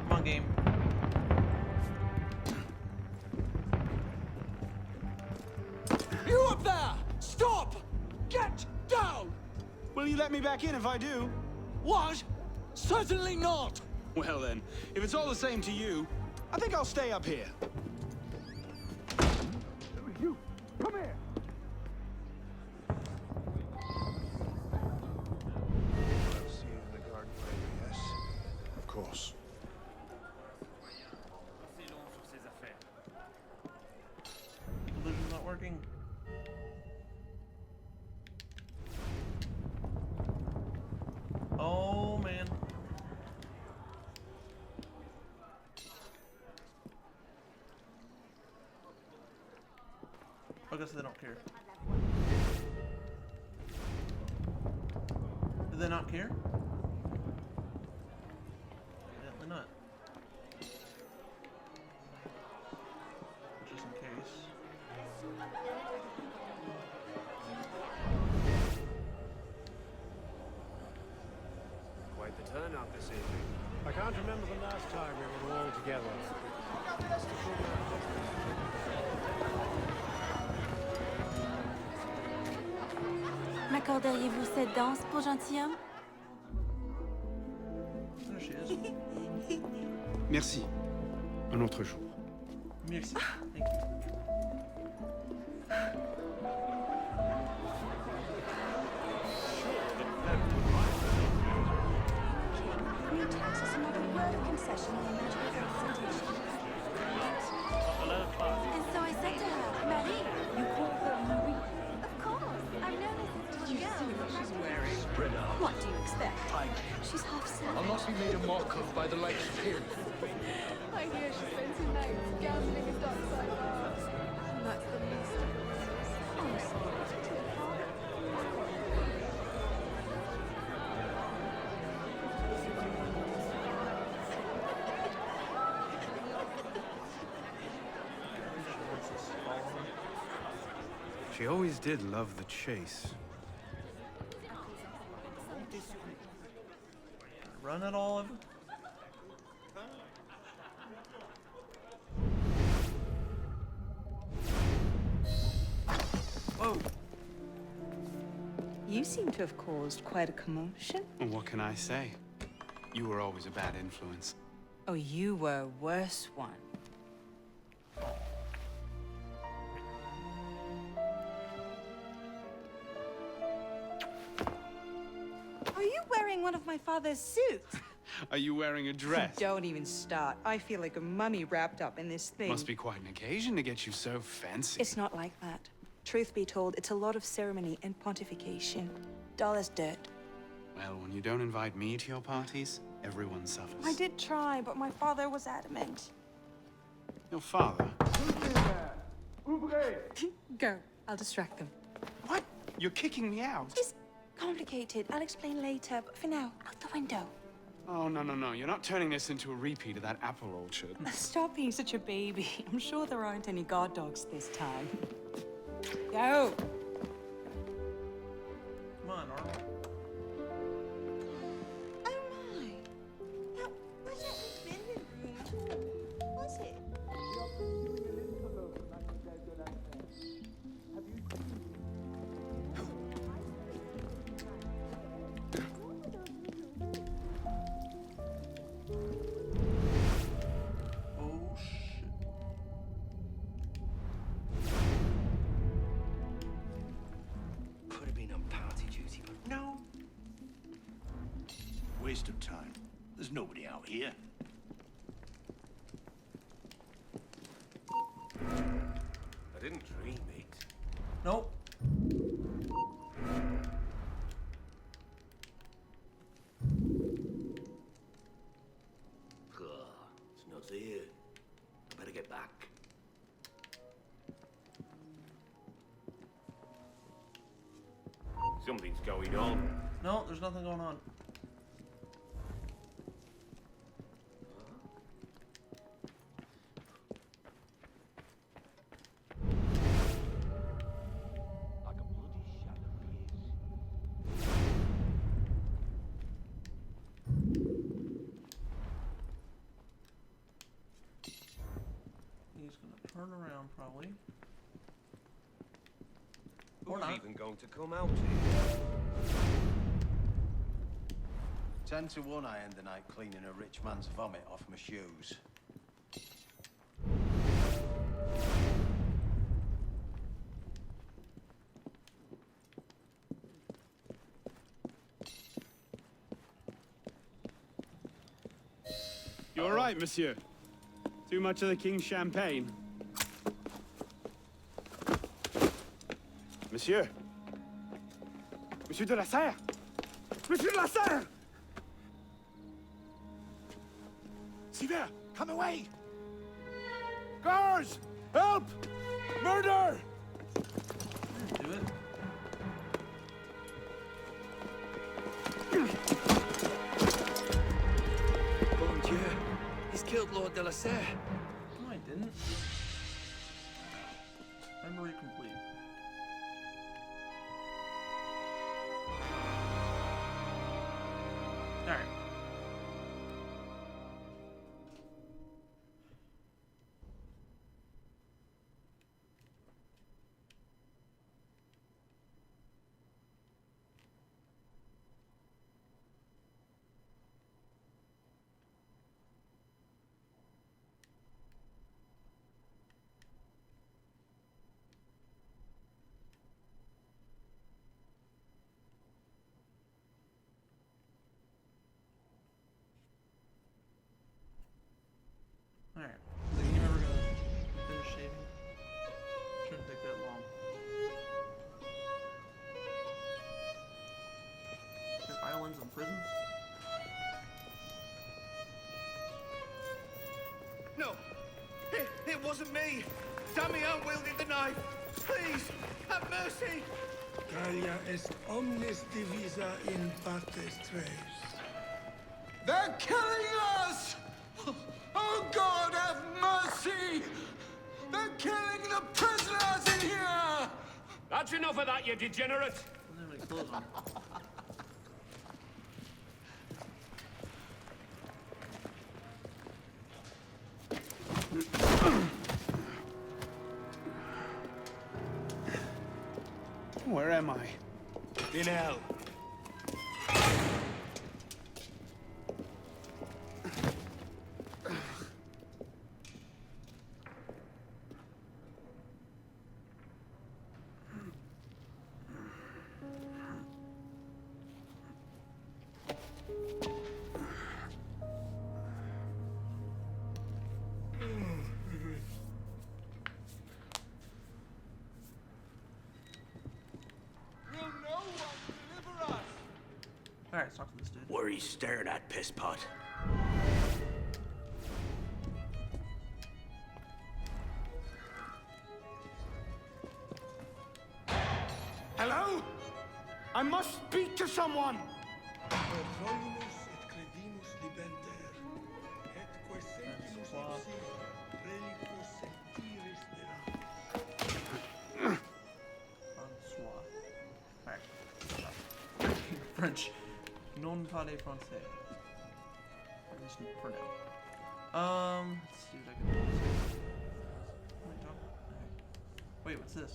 Come on, game. You up there! Stop! Get down! Will you let me back in if I do? What? Certainly not! Well then, if it's all the same to you, I think I'll stay up here. You, come here! I'll see you in the garden later, yes? Of course. Collision's not working. Oh man. guess they don't care. Do they not care? Evidently not. Just in case. Quite the turnout this evening. I can't remember the last time we were all together. M'accorderiez-vous cette danse pour gentilhomme? There she is. Merci. Un autre jour. Merci. Thank you. New tax is not a word of concession in the matter of representation. And so I said to her, Marie. You call her Marie? Of course. I've known her since she was a girl. She's wearing. What do you expect? She's half sad. I'll not be made a mock of by the likes of him. I hear she spends her nights gambling in dockside bars. And that's the least of her worries. Honestly, to your father. She always did love the chase. Run it all over. Whoa. You seem to have caused quite a commotion. Well, what can I say? You were always a bad influence. Oh, you were a worse one. Are you wearing one of my father's suits? Are you wearing a dress? Don't even start. I feel like a mummy wrapped up in this thing. Must be quite an occasion to get you so fancy. It's not like that. Truth be told, it's a lot of ceremony and pontification. Dull as dirt. Well, when you don't invite me to your parties, everyone suffers. I did try, but my father was adamant. Your father? Go. I'll distract them. What? You're kicking me out? It's complicated. I'll explain later, but for now, out the window. Oh, no. You're not turning this into a repeat of that apple orchard. Stop being such a baby. I'm sure there aren't any guard dogs this time. Go! Come on, Arnold. Oh my. That wasn't the billiard room, was it? Oh shit. Could have been on party duty, but no. Waste of time. There's nobody out here. I didn't dream it. Nope. It's not here. I better get back. Something's going on. No, there's nothing going on. Like a bloody shadow He's gonna turn around probably. Who's even going to come out here? 10 to 1 I end the night cleaning a rich man's vomit off my shoes. You all right, monsieur? Too much of the king's champagne? Monsieur? Monsieur de la Serre? Monsieur de la Serre! Siver, come away! Guards! Help! Murder! de la Serre. No, I didn't. Memory complete. Alright. Alright, so you never gonna finish shaving? Shouldn't take that long. Get islands and prisons? No! It wasn't me! Damian wielded the knife! Please! Have mercy! Gaia est omnis divisa in partes tres. They're killing us! Oh God, have mercy! They're killing the prisoners in here! That's enough of that, you degenerate! Doesn't have any clothes on. Where am I? In hell. Alright, let's talk to this dude. What are you staring at, piss pot? Hello? I must speak to someone! Rolimus et credimus libenter, et quae sentimus ipsi reliquos sentiris deram. François. Alright. French. Non parle français. At least for now. Let's see what I can do. Wait, what's this?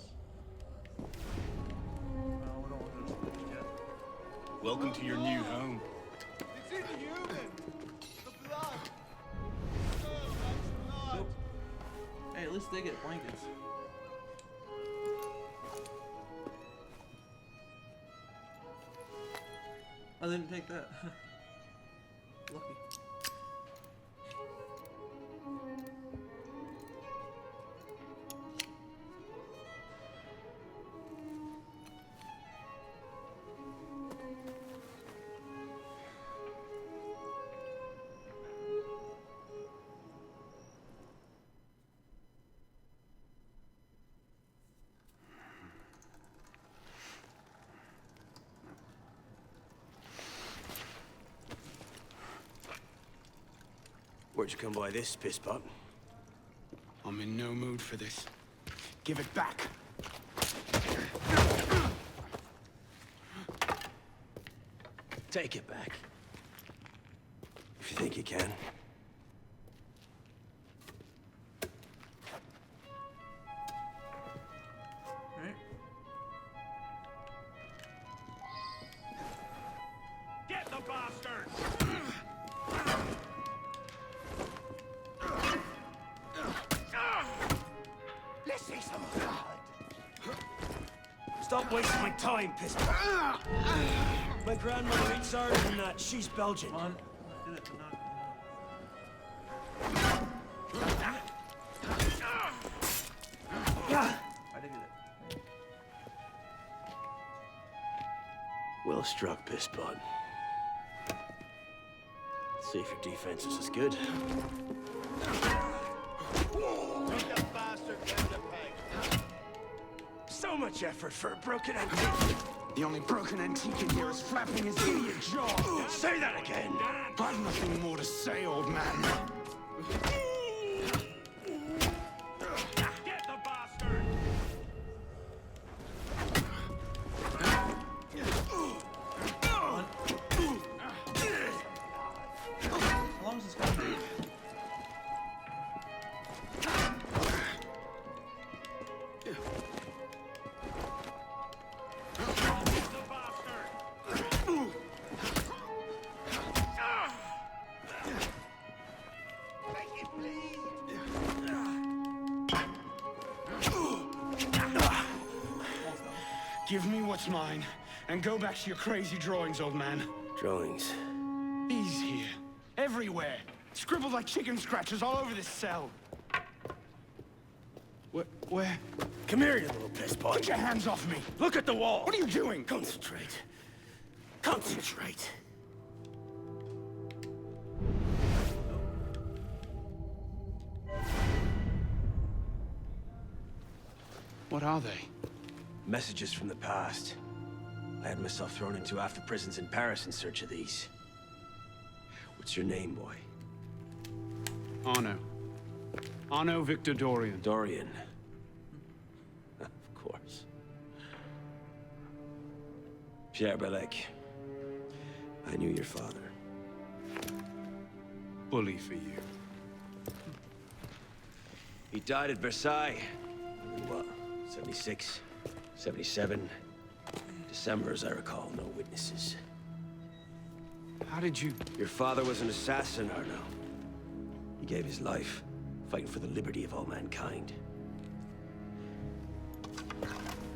No, we don't want to go to this yet. Welcome to your new home. It's inhuman! The blood! Nope. Hey, at least they get blankets. I didn't take that. Lucky. Where'd you come by this, piss pot? I'm in no mood for this. Give it back! Take it back. If you think you can. Alright. Get the bastard! Let's see some blood. Stop wasting my time, piss pot. My grandmother eats harder than that. She's Belgian. Come on. Did it, but not. I did it. Well struck, piss pot. See if your defense is as good. So much effort for a broken antique. The only broken antique in here is flapping his idiot jaw. Say that again. I've nothing more to say, old man. Give me what's mine, and go back to your crazy drawings, old man. Drawings? He's here. Everywhere. Scribbled like chicken scratches all over this cell. Where? Come here, you little piss boy. Get your hands off me! Look at the wall! What are you doing? Concentrate. Concentrate. What are they? Messages from the past. I had myself thrown into half the prisons in Paris in search of these. What's your name, boy? Arno. Arno Victor Dorian. Dorian. Of course. Pierre Belec. I knew your father. Bully for you. He died at Versailles. In what? 76? 77? December, as I recall, no witnesses. How did you... Your father was an assassin, Arno. He gave his life, fighting for the liberty of all mankind.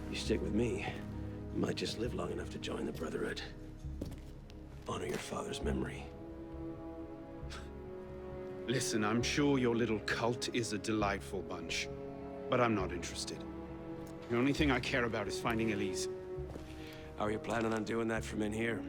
You stick with me, you might just live long enough to join the Brotherhood. Honor your father's memory. Listen, I'm sure your little cult is a delightful bunch, but I'm not interested. The only thing I care about is finding Elise. How are you planning on doing that from in here?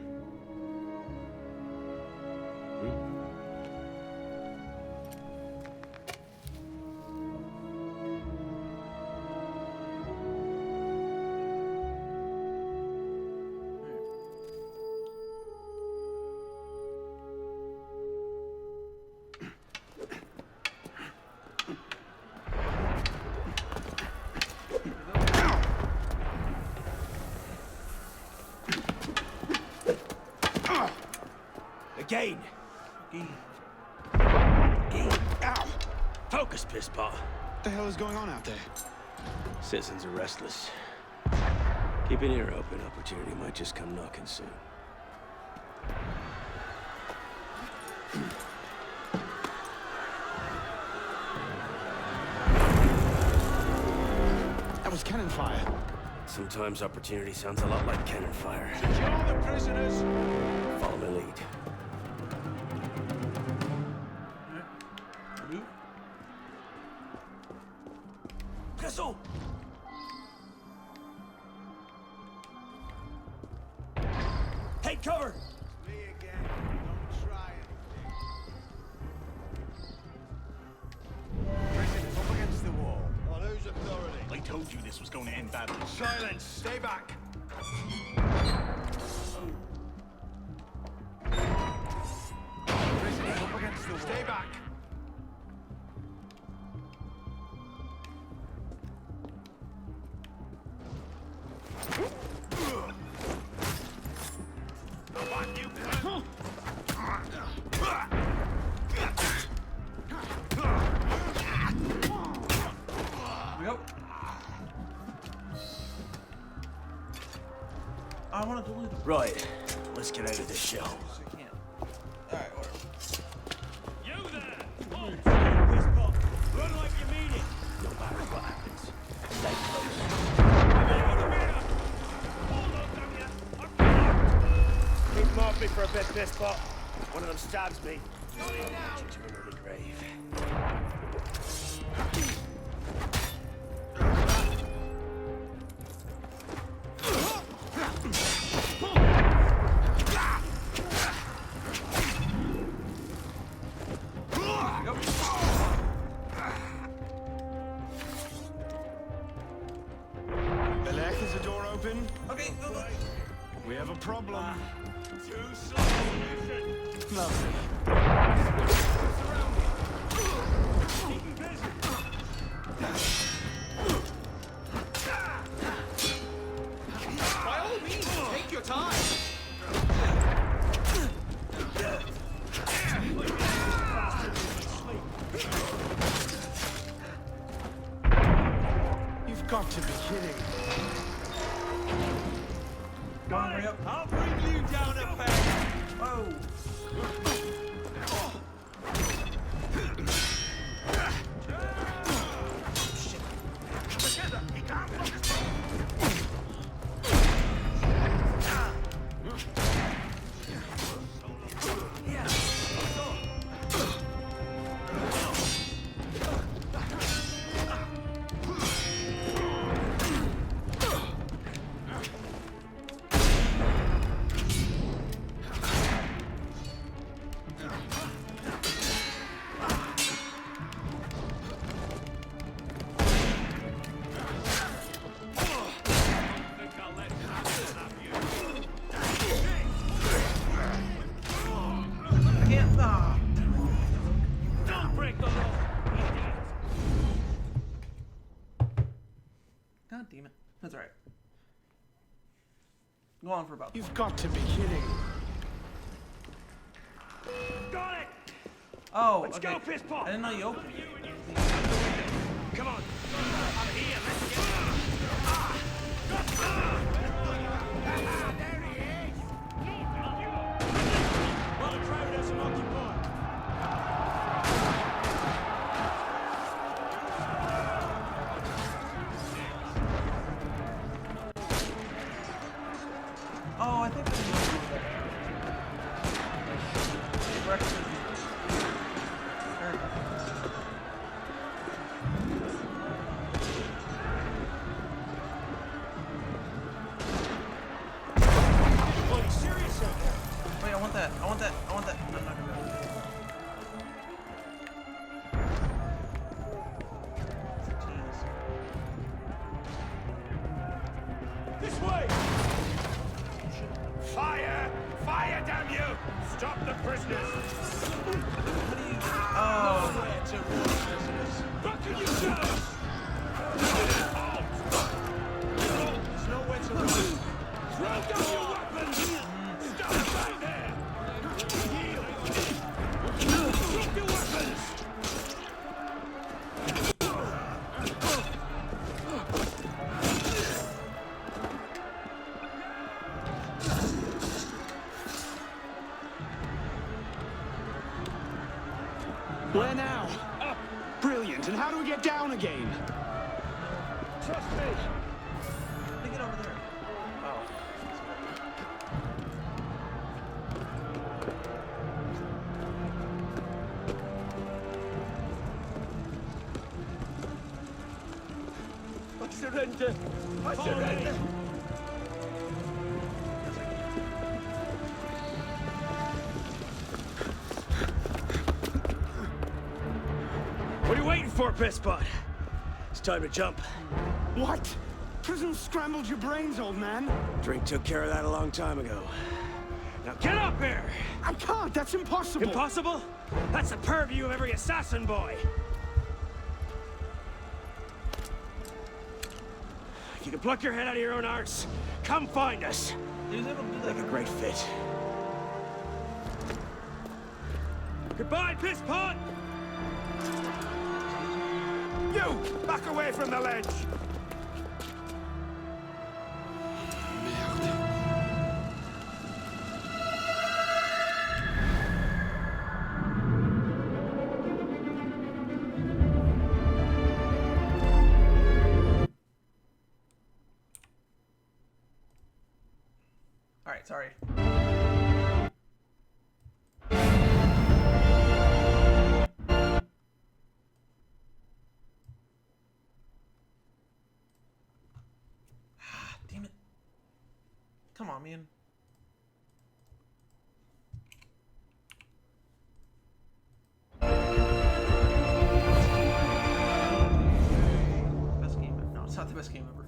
Again! Ow! Focus, pisspaw! What the hell is going on out there? Citizens are restless. Keep an ear open. Opportunity might just come knocking soon. That was cannon fire. Sometimes opportunity sounds a lot like cannon fire. Secure the prisoners! Follow my lead. Pressons! Take cover! Me again. Don't try anything. Prisoners up against the wall. On whose authority? I told you this was going to end badly. Silence! Stay back! Prisoners up against the wall. Stay back! I want to delete them. Right. Let's get out of this shell. I can't. Alright, whatever. You there! Hold! This book. Run like you mean it! No matter what happens, stay close. Keep them off me for a bit, pissbot. One of them stabs me. To an early grave. Belec, is the door open? Okay, go. We have a problem. Too slow! Lovely. Keep him busy! By all means, take your time! You've got to be kidding. on, hurry up. I'll bring you down a peg. Whoa. Don't break the law. God damn it. That's alright. Go on for about. You've got to be kidding. Got it. Oh, Let's okay. go, piss pot. I didn't know you opened it. Come on. Out of here. Let's get there he is. Well, the crowd hasn't occupied. Oh, I think I know that. Breakfast. Are you serious out there? Wait, I want that. I want that. I want that. I'm not gonna do it. It's a tease. This way! Fire! Fire, damn you! Stop the prisoners! Oh. Nowhere to run, prisoners! What can you do? There's nowhere to run. Throw down your weapons! Stop right there! Yield! Drop your weapons! Where now? Up. Brilliant. And how do we get down again? Trust me! Take it over there. Oh. I surrender! I surrender! What are you waiting for, Pisspot? It's time to jump. What? Prison scrambled your brains, old man. Drink took care of that a long time ago. Now get up here! I can't. That's impossible. Impossible? That's the purview of every assassin boy. If you can pluck your head out of your own arse, come find us. He was able to do that. Like a great fit. Goodbye, Pisspot! You! Back away from the ledge! Alright, sorry. Damn it. Come on, man. Best game ever. No, it's not the best game ever.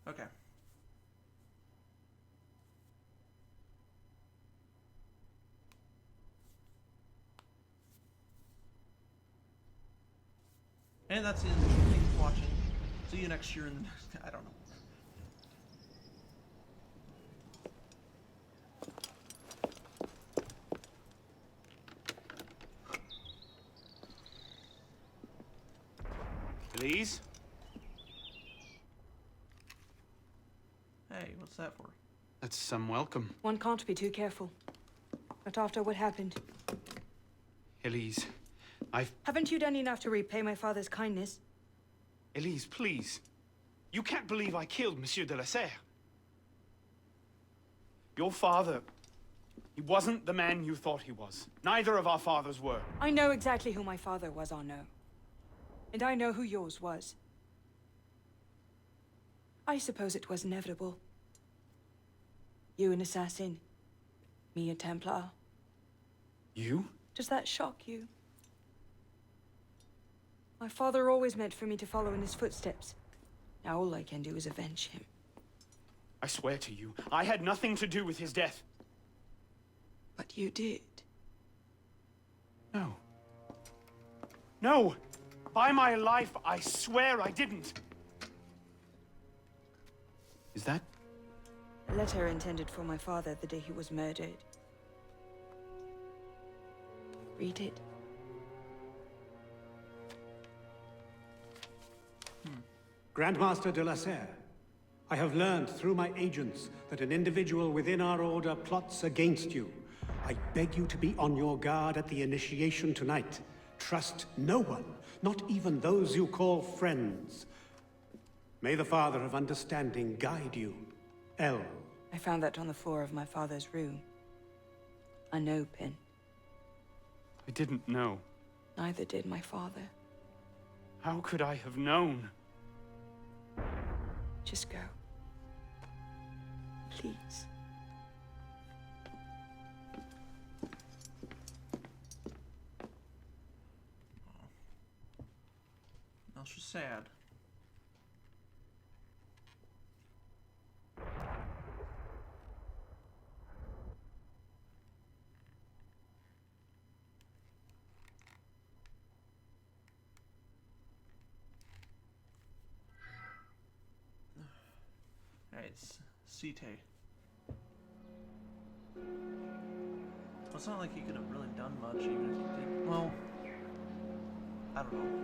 Okay. And that's it. Thanks for watching. See you next year in the next. I don't know. Elise? Hey, what's that for? That's some welcome. One can't be too careful. Not after what happened. Elise, Haven't you done enough to repay my father's kindness? Elise, please. You can't believe I killed Monsieur de la Serre. Your father, he wasn't the man you thought he was. Neither of our fathers were. I know exactly who my father was, Arnaud. And I know who yours was. I suppose it was inevitable. You an assassin, me a Templar. You? Does that shock you? My father always meant for me to follow in his footsteps. Now all I can do is avenge him. I swear to you, I had nothing to do with his death. But you did. No. No! By my life, I swear I didn't. Is that? A letter intended for my father the day he was murdered. Read it. Grandmaster de la Serre, I have learned through my agents that an individual within our order plots against you. I beg you to be on your guard at the initiation tonight. Trust no one, not even those you call friends. May the Father of Understanding guide you. L. I found that on the floor of my father's room. A no pin. I didn't know. Neither did my father. How could I have known? Just go. Please. Now she's sad. Hey, it's Cite. Well, it's not like he could have really done much, even if he did. Well, I don't know.